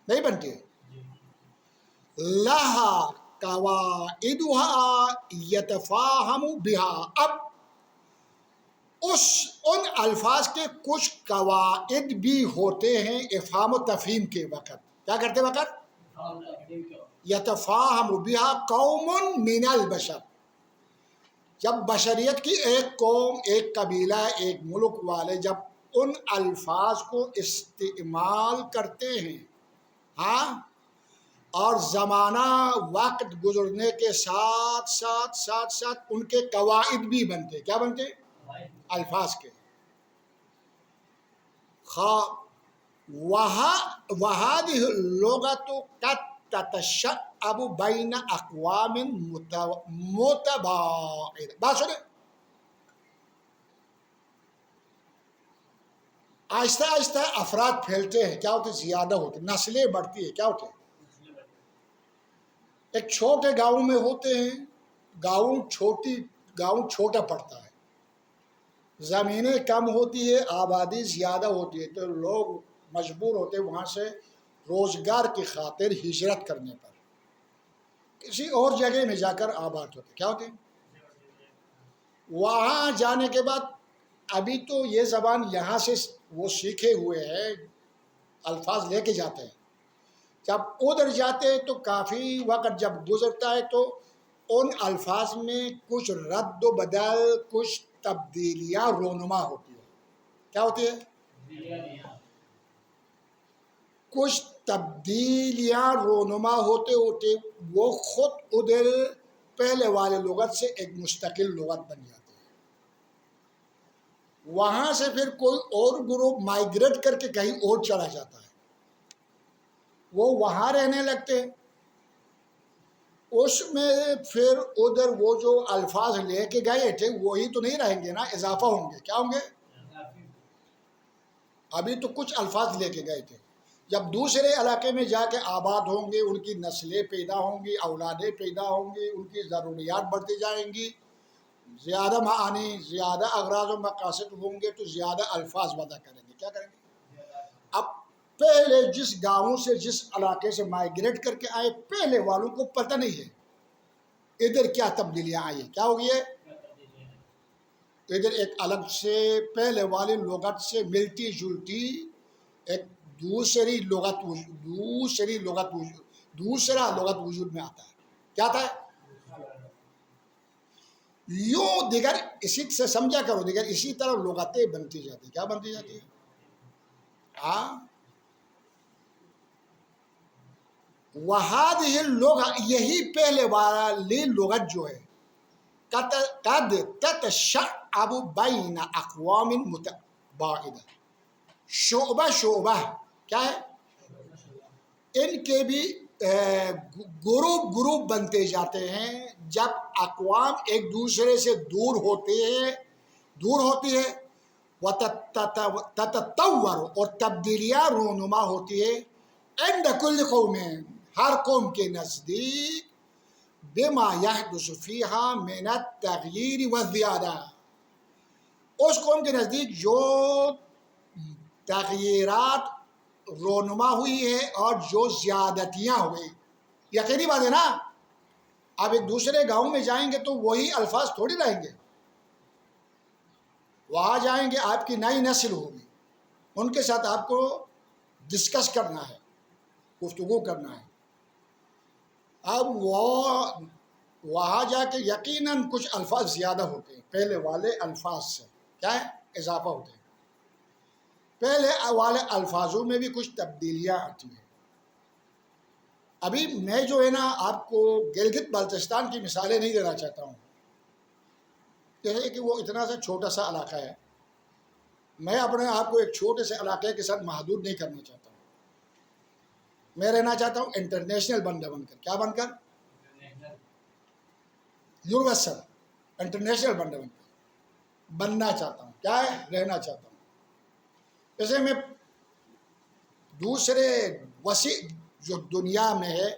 Speaker 1: نہیں بنتی ہے. لہا قواعدها یتفاہم بہا، اب ان الفاظ کے کچھ قواعد بھی ہوتے ہیں افہام و تفہیم کے وقت. کیا کرتے وقت؟ یتفاہم بہا قوم من البشر، جب بشریت کی ایک قوم، ایک قبیلہ، ایک ملک والے جب ان الفاظ کو استعمال کرتے ہیں، ہاں، اور زمانہ وقت گزرنے کے ساتھ ساتھ ان کے قواعد بھی بنتے. کیا بنتے؟ الفاظ کے. وَهَذِهِ اللُّغَةُ قَدْ تَتَشَعَّبُ بَيْنَ أَقْوَامٍ مُتَبَاعِدَةٍ. بات سنیں، آہستہ آہستہ افراد پھیلتے ہیں. کیا ہوتے؟ زیادہ ہوتے، نسلیں بڑھتی ہیں. کیا ہوتے ہیں؟ ایک چھوٹے گاؤں میں ہوتے ہیں، گاؤں چھوٹا پڑتا ہے، زمینیں کم ہوتی ہے، آبادی زیادہ ہوتی ہے، تو لوگ مجبور ہوتے ہیں وہاں سے روزگار کی خاطر ہجرت کرنے پر کسی اور جگہ میں جا کر آباد ہوتے. کیا ہوتے ہیں؟ وہاں جانے کے بعد ابھی تو یہ زبان یہاں سے وہ سیکھے ہوئے ہیں، الفاظ لے کے جاتے ہیں. جب ادھر جاتے ہیں تو کافی وقت جب گزرتا ہے تو ان الفاظ میں کچھ رد و بدل، کچھ تبدیلیاں رونما ہوتی ہے. کیا ہوتی ہے؟ کچھ تبدیلیاں رونما ہوتے ہوتے وہ خود ادھر پہلے والے لغت سے ایک مستقل لغت بن جاتی ہے. وہاں سے پھر کوئی اور گروپ مائگریٹ کر کے کہیں اور چلا جاتا ہے، وہ وہاں رہنے لگتے ہیں. اس میں پھر ادھر وہ جو الفاظ لے کے گئے تھے وہی تو نہیں رہیں گے نا، اضافہ ہوں گے. کیا ہوں گے؟ ابھی تو کچھ الفاظ لے کے گئے تھے، جب دوسرے علاقے میں جا کے آباد ہوں گے، ان کی نسلیں پیدا ہوں گی، اولادیں پیدا ہوں گی، ان کی ضروریات بڑھتی جائیں گی، زیادہ معانی، زیادہ اغراض و مقاصد ہوں گے تو زیادہ الفاظ وضع کریں گے. کیا کریں گے؟ اب پہلے جس گاؤں سے، جس علاقے سے مائگریٹ کر کے آئے، پہلے والوں کو پتہ نہیں ہے ادھر کیا تبدیلیاں آئی. کیا ہو گئی ہے؟ ادھر ایک الگ سے پہلے والی لغت سے ملتی جلتی ایک دوسرا لغت وجود میں آتا ہے. کیا آتا ہے؟ یوں دیگر اسی سے سمجھا کرو، دیگر اسی طرح لغتیں بنتی جاتی. کیا بنتی جاتی ہے؟ ہاں. وَهَذِهِ اللُّغَةُ، یہی پہلے والی لغت جو ہے، قد تتشعب بین اقوام متباعدہ، شعبہ کیا ہے؟ ان کے بھی گروپ بنتے جاتے ہیں جب اقوام ایک دوسرے سے دور ہوتی ہے، وتتطور، اور تبدیلیاں رونما ہوتی ہے، عند کل قوم، ہر قوم کے نزدیک، بما یحدث فیہا من التغییر والزیادہ، اس قوم کے نزدیک جو تغییرات رونما ہوئی ہے اور جو زیادتیاں ہوئی. یقینی بات ہے نا، آپ ایک دوسرے گاؤں میں جائیں گے تو وہی الفاظ تھوڑی رہیں گے. وہاں جائیں گے آپ کی نئی نسل ہوگی، ان کے ساتھ آپ کو ڈسکس کرنا ہے، گفتگو کرنا ہے. اب وہاں جا کے یقیناً کچھ الفاظ زیادہ ہوتے ہیں پہلے والے الفاظ سے. کیا ہے؟ اضافہ ہوتے ہیں. پہلے والے الفاظوں میں بھی کچھ تبدیلیاں آتی ہیں. ابھی میں جو ہے نا آپ کو گلگت بلتستان کی مثالیں نہیں دینا چاہتا ہوں، جیسے کہ وہ اتنا سا چھوٹا سا علاقہ ہے، میں اپنے آپ کو ایک چھوٹے سے علاقے کے ساتھ محدود نہیں کرنا چاہتا ہوں. میں رہنا چاہتا ہوں انٹرنیشنل بن کر. کیا بن کر؟ یونیورسل، انٹرنیشنل بننا چاہتا ہوں. کیا ہے؟ رہنا چاہتا ہوں. جیسے میں دوسرے وسیع جو دنیا میں ہے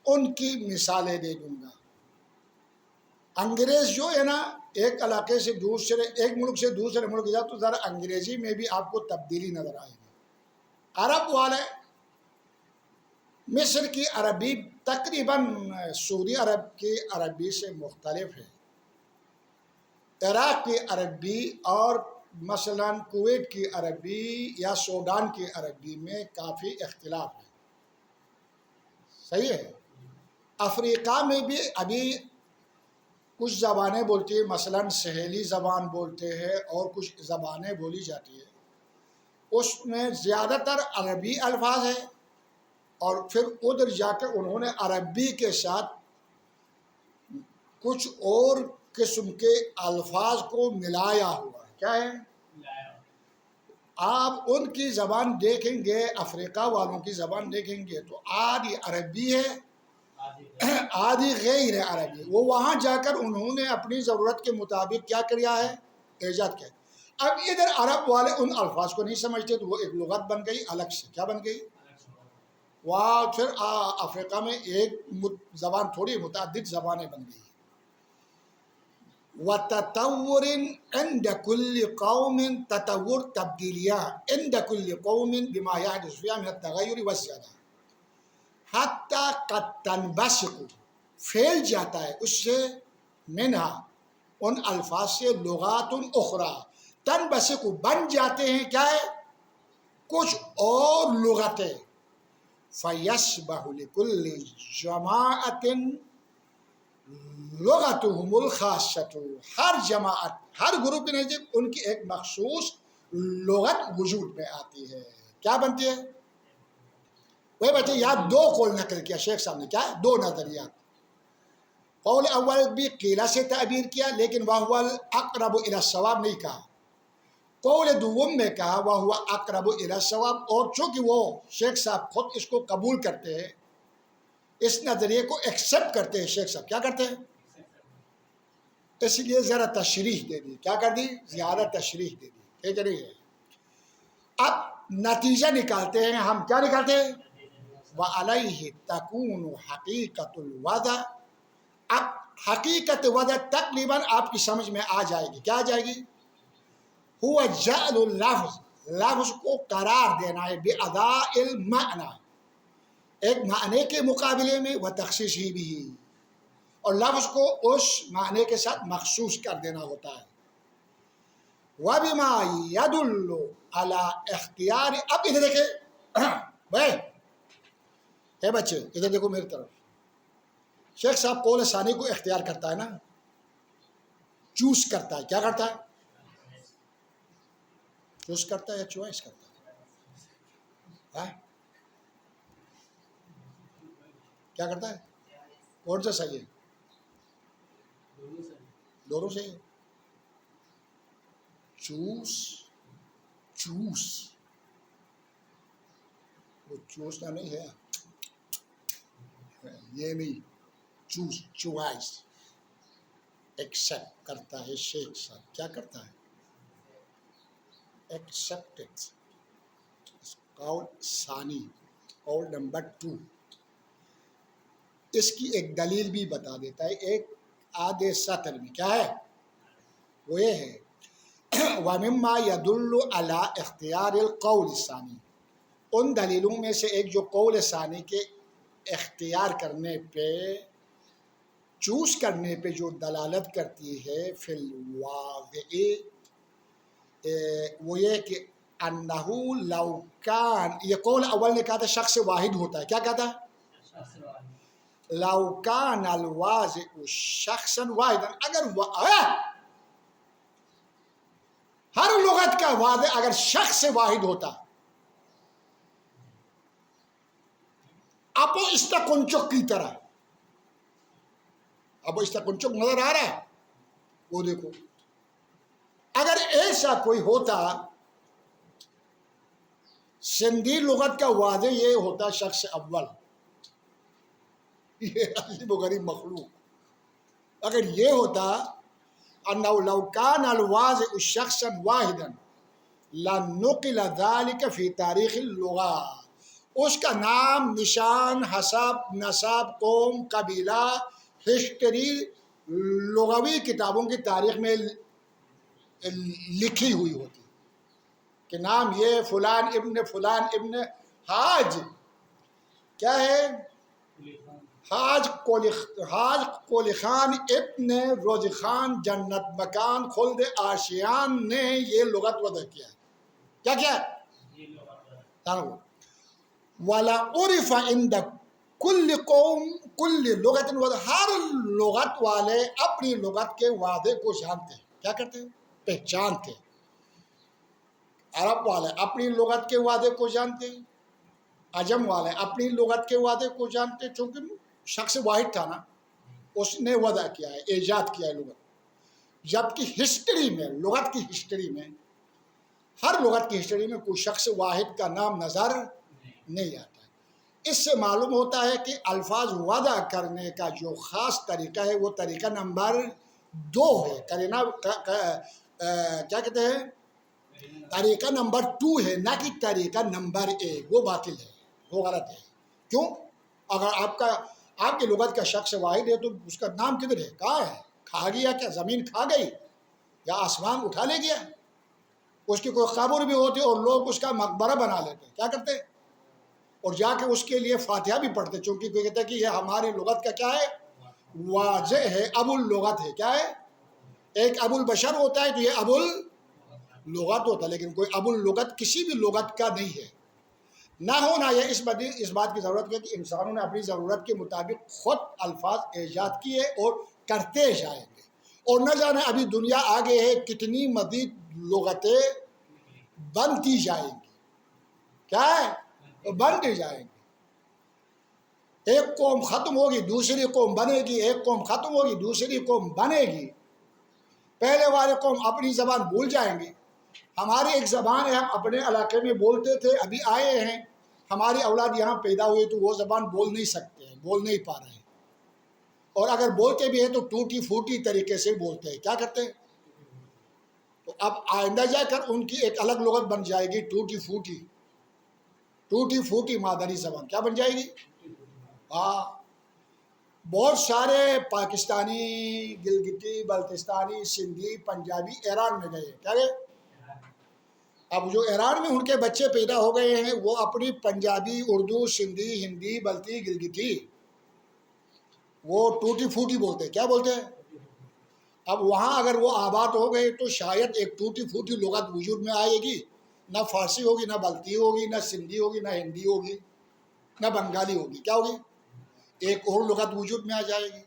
Speaker 1: ان کی مثالیں دے دوں گا۔ انگریز جو ہے نا، ایک علاقے سے دوسرے، ایک ملک سے دوسرے ملک جاؤ تو ذرا انگریزی میں بھی آپ کو تبدیلی نظر آئے گی۔ عرب والے، مصر کی عربی تقریباً سعودی عرب کی عربی سے مختلف ہے، عراق کی عربی اور مثلا کویت کی عربی یا سوڈان کی عربی میں کافی اختلاف ہے، صحیح ہے۔ افریقہ میں بھی ابھی کچھ زبانیں بولتی ہیں، مثلا سہیلی زبان بولتے ہیں اور کچھ زبانیں بولی جاتی ہے، اس میں زیادہ تر عربی الفاظ ہیں، اور پھر ادھر جا کے انہوں نے عربی کے ساتھ کچھ اور قسم کے الفاظ کو ملایا ہوا ہے۔ کیا ہے؟ آپ ان کی زبان دیکھیں گے، افریقہ والوں کی زبان دیکھیں گے تو آدھی عربی ہے، آدھی غیر عربی۔ وہ وہاں جا کر انہوں نے اپنی ضرورت کے مطابق کیا کیا ہے؟ ایجاد کیا۔ اب ادھر عرب والے ان الفاظ کو نہیں سمجھتے تو وہ ایک لغت بن گئی الگ سے۔ کیا بن گئی؟ وہاں پھر افریقہ میں ایک زبان تھوڑی، متعدد زبانیں بن گئی۔ وَتَتَوُّرٍ عِنْدَ كُلِّ قَوْمٍ، تطور تبدیلیاں، عِنْدَ كُلِّ قَوْمٍ بِمَا يَحْدُثُ فِيهَا مِنَ التَّغَيُّرِ وَالزِّيَادَةِ، حَتَّى قَدْ تَنْبَثِقُ، پھیل جاتا ہے اس سے، منہا ان الفاظ سے، لغات اخرى، تنبثق بن جاتے ہیں، کیا ہے؟ کچھ اور لغتیں، فَيَشْبَهُ لِكُلِّ جَمَاعَةٍ لغتهم الخاصة، ہر جماعت، ہر گروپ کے نزدیک ان کی ایک مخصوص لغت وجود میں آتی ہے۔ کیا بنتی ہے؟ وہی بچے یہاں دو قول نقل کیا شیخ صاحب نے، کیا ہے؟ دو نظریات۔ قول اول بھی قیلہ سے تعبیر کیا، لیکن وَهُوَ الْأَقْرَبُ إِلَى الصَّوَابِ نہیں کہا۔ قول دوم میں کہا وَهُوَ أَقْرَبُ إِلَى الصَّوَابِ، اور چونکہ وہ شیخ صاحب خود اس کو قبول کرتے ہیں، اس نظریے کو ایکسپٹ کرتے ہیں، شیخ صاحب کیا کرتے ہیں؟ اس لیے ذرا تشریح دے دی۔ کیا کر دی؟ زیادہ تشریح دے دی، ٹھیک ہے نہیں ہے؟ اب نتیجہ نکالتے ہیں ہم، کیا نکالتے ہیں؟ وَعَلَيْهِ تَكُونُ حَقِيقَةُ الْوَضْعِ، اب حقیقت وضع تقریباً آپ کی سمجھ میں آ جائے گی۔ کیا آ جائے گی؟ هو جعل اللفظ، لفظ کو قرار دینا ہے، بِأَدَاءِ الْمَعْنَى، ایک معنی کے مقابلے میں، وَتَخْصِيصِهِ بِهِ، اور لفظ کو اس معنی کے ساتھ مخصوص کر دینا ہوتا ہے۔ وَبِمَا يَدُلُّ عَلَى اختیار، اب ادھر دیکھیں بھائی، اے بچے ادھر دیکھو میری طرف، شیخ صاحب قول ثانی کو اختیار کرتا ہے نا، چوز کرتا ہے۔ کیا کرتا ہے؟ چوز کرتا ہے یا چوائس کرتا ہے؟ کیا کرتا ہے؟ کون سا صحیح ہے؟ دونوں صحیح ہے۔ چوز وہ چوزنا نہیں ہے، یہ نہیں، چوائس ایکسپٹ کرتا ہے شیخ صاحب۔ کیا کرتا ہے؟ ایکسپٹڈ۔ قول ثانی، قول نمبر 2، اس کی ایک دلیل بھی بتا دیتا ہے ایک آدھے سطر میں۔ کیا ہے وہ؟ یہ ہے وَمِمَّا يَدُلُّ عَلَى اختیار القول الثانی، ان دلیلوں میں سے ایک جو قول ثانی کے اختیار کرنے پہ، چوز کرنے پہ جو دلالت کرتی ہے، فی الواقع، وہ یہ کہ انہو لو کان، یہ قول اول نے کہا تھا شخص واحد ہوتا ہے۔ کیا کہتا ہے؟ لو کان الواضع شخصا واحدا، اگر ہر لغت کا واضع اگر شخص واحد ہوتا، اپو استکنچک کی طرح، اب استکنچک نظر آ رہا ہے، وہ دیکھو، اگر ایسا کوئی ہوتا، سندھی لغت کا واضع یہ ہوتا شخص اول، یہ عجیب و غریب مخلوق، اگر یہ ہوتا انہ لو کان الواضع شخصا واحدا لنقل ذلك فی تاریخ اللغات، اس کا نام، نشان، حسب، نسب، قوم، قبیلہ، ہسٹری، لغوی کتابوں کی تاریخ میں لکھی ہوئی ہوتی کہ نام یہ فلان ابن حاج کیا ہے، حاج کولی خان ابن روزی خان جنت مکان خلد آشیان نے یہ لغت وضع کیا ہے. کیا وَلَا عُرِفَ عِنْدَ كُلِّ قوم كُلِّ لغت، ہر لغت والے اپنی لغت کے وعدے کو جانتے ہیں. کیا کرتے ہیں؟ پہچانتے. عرب والے اپنی لغت کے وعدے کو جانتے، عجم والے اپنی لغت کے وعدے کو جانتے، چونکہ شخص واحد تھا نا، اس نے وضع کیا ہے، ایجاد کیا ہے لغت. جبکہ ہسٹری میں، لغت کی ہسٹری میں، ہر لغت کی ہسٹری میں کوئی شخص واحد کا نام نظر نہیں آتا ہے. اس سے معلوم ہوتا ہے کہ الفاظ وضع کرنے کا جو خاص طریقہ ہے وہ طریقہ نمبر 2 ہے. کیا کہتے ہیں؟ طریقہ نمبر 2 ہے، نہ کہ طریقہ نمبر 1. وہ باطل ہے، وہ غلط ہے. کیوں؟ اگر آپ کی لغت کا شخص واحد ہے تو اس کا نام کدھر ہے؟ کہاں ہے؟ کھا گیا کیا؟ زمین کھا گئی یا آسمان اٹھا لے گیا؟ اس کی کوئی قبر بھی ہوتی اور لوگ اس کا مقبرہ بنا لیتے. کیا کرتے؟ اور جا کے اس کے لیے فاتحہ بھی پڑھتے، چونکہ کوئی کہتا ہے کہ یہ ہماری لغت کا کیا ہے؟ واضح ہے، ابو اللغت ہے. کیا ہے؟ ایک ابو البشر ہوتا ہے تو یہ ابو اللغت ہوتا ہے، لیکن کوئی ابو اللغت کسی بھی لغت کا نہیں ہے. نہ ہونا یہ اس بات کی ضرورت ہے کہ انسانوں نے اپنی ضرورت کے مطابق خود الفاظ ایجاد کیے اور کرتے جائیں گے، اور نہ جانے ابھی دنیا آگے ہے کتنی مزید لغتیں بنتی جائیں گی. کیا ہے؟ بنتی جائیں گی. ایک قوم ختم ہوگی دوسری قوم بنے گی، ایک قوم ختم ہوگی دوسری قوم بنے گی. پہلے والے قوم اپنی زبان بھول جائیں گے. ہماری ایک زبان ہے، ہم اپنے علاقے میں بولتے تھے، ابھی آئے ہیں ہماری اولاد یہاں پیدا ہوئی تو وہ زبان بول نہیں سکتے ہیں، بول نہیں پا رہے ہیں، اور اگر بولتے بھی ہیں تو ٹوٹی پھوٹی طریقے سے بولتے ہیں. کیا کرتے ہیں؟ تو اب آئندہ جا کر ان کی ایک الگ لغت بن جائے گی، ٹوٹی پھوٹی مادری زبان. کیا بن جائے گی؟ ہاں. بہت سارے پاکستانی، گلگتی بلتستانی، سندھی، پنجابی ایران میں گئے. کیا گئے؟ اب جو ایران میں ان کے بچے پیدا ہو گئے ہیں وہ اپنی پنجابی، اردو، سندھی، ہندی، بلتی، گلگتی وہ ٹوٹی پھوٹی بولتے ہیں. کیا بولتے ہیں؟ اب وہاں اگر وہ آباد ہو گئے تو شاید ایک ٹوٹی پھوٹی لغت وجود میں آئے گی. نہ فارسی ہوگی، نہ بلتی ہوگی، نہ سندھی ہوگی، نہ ہندی ہوگی، نہ بنگالی ہوگی. کیا ہوگی؟ ایک اور لغت وجود میں آ جائے گی.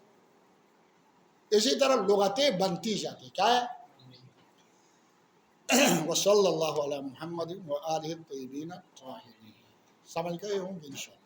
Speaker 1: اسی طرح لغتیں بنتی جاتی. کیا ہے؟ وصلی اللہ علی محمد وآلہ الطیبین الطاہرین. سمجھ گئے ہوں گے انشاءاللہ.